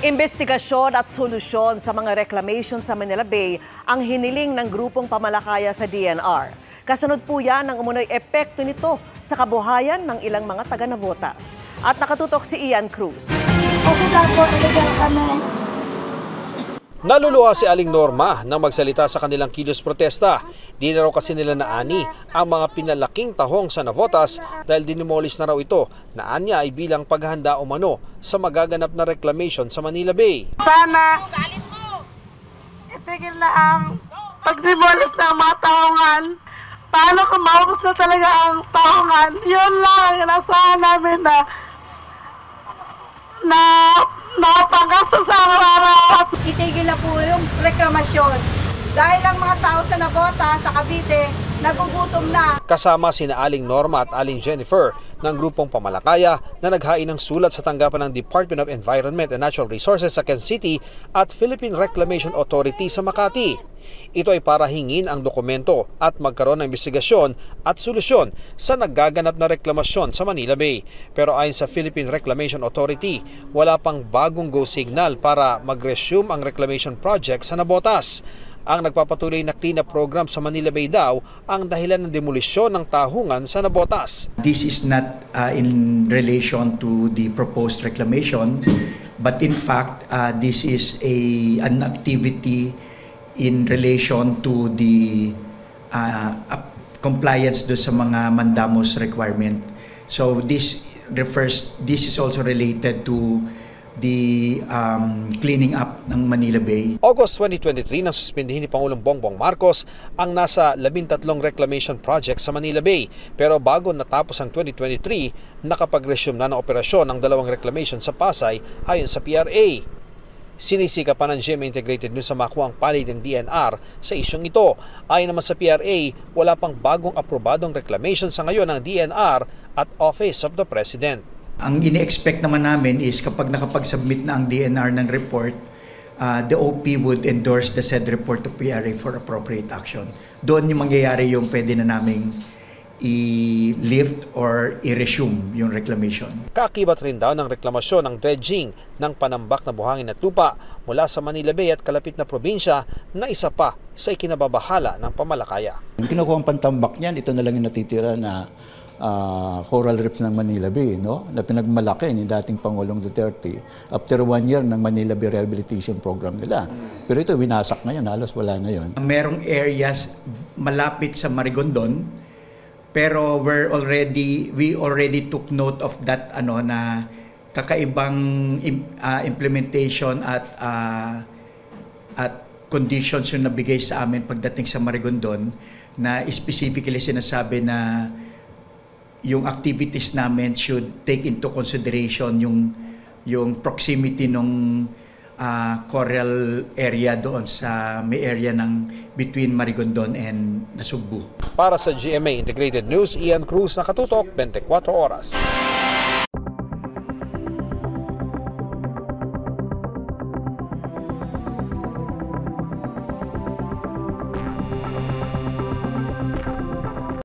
Investigasyon at solusyon sa mga reclamation sa Manila Bay ang hiniling ng grupong pamalakaya sa DNR. Kasunod po yan ang umunoy epekto nito sa kabuhayan ng ilang mga taga-Navotas. At nakatutok si Ian Cruz. Okay lang po, talaga kami. Naluluha si Aling Norma nang magsalita sa kanilang kilos protesta. Di na raw kasi nila naani ang mga pinalaking tahong sa Navotas dahil dinimolish na raw ito na anya ay bilang paghahanda umano sa magaganap na reclamation sa Manila Bay. Sana itigil na ang pag-demolish ng mga tahongan. Paano kung maubos na talaga ang tahongan? Yun lang ang inasahan namin na napanggastos sa araw-araw. Itigil na po yung reklamasyon. Dahil ang mga tao sa Navotas, sa Cavite, nagugutom na. Kasama sina Aling Norma at Aling Jennifer ng grupong pamalakaya na naghain ng sulat sa tanggapan ng Department of Environment and Natural Resources sa Quezon City at Philippine Reclamation Authority sa Makati. Ito ay para hingin ang dokumento at magkaroon ng investigasyon at solusyon sa nagaganap na reklamasyon sa Manila Bay. Pero ayon sa Philippine Reclamation Authority, wala pang bagong go signal para mag-resume ang reclamation project sa Navotas. Ang nagpapatuloy na cleanup program sa Manila Bay daw ang dahilan ng demolisyon ng tahungan sa Navotas. This is not in relation to the proposed reclamation, but in fact, this is an activity in relation to the compliance do sa mga mandamos requirement. So this is also related to the cleaning up ng Manila Bay. August 2023 nang suspindihin ni Pangulong Bongbong Marcos ang nasa 13 reclamation project sa Manila Bay. Pero bago natapos ang 2023, nakapag-resume na ng operasyon ang 2 reclamation sa Pasay ayon sa PRA. Sinisika pa ng GMA Integrated News sa makuha ang panig ng DNR sa isyong ito. Ayon naman sa PRA, wala pang bagong aprobadong reclamation sa ngayon ng DNR at Office of the President. Ang ini-expect naman namin is kapag nakapag-submit na ang DNR ng report, the OP would endorse the said report to PRA for appropriate action. Doon yung mangyayari yung pwede na naming i-lift or i-resume yung reclamation. Kaakibat rin daw ng reklamasyon ng dredging ng panambak na buhangin at lupa mula sa Manila Bay at kalapit na probinsya na isa pa sa ikinababahala ng pamalakaya. Yung kinukuha ang pantambak niyan, ito na lang yung natitira na coral reefs ng Manila Bay, no? Na pinagmalaki ni dating Pangulong Duterte after 1 year ng Manila Bay Rehabilitation Program nila. Pero ito, winasak ngayon, halos wala na yun. Merong areas malapit sa Marigondon, pero we already took note of that na kakaibang implementation at conditions yung nabigay sa amin pagdating sa Marigondon, na specifically sinasabi na yung activities namin should take into consideration yung proximity ng coral area doon sa may area ng between Marigondon and Nasugbu. Para sa GMA Integrated News, Ian Cruz, nakatutok 24 oras.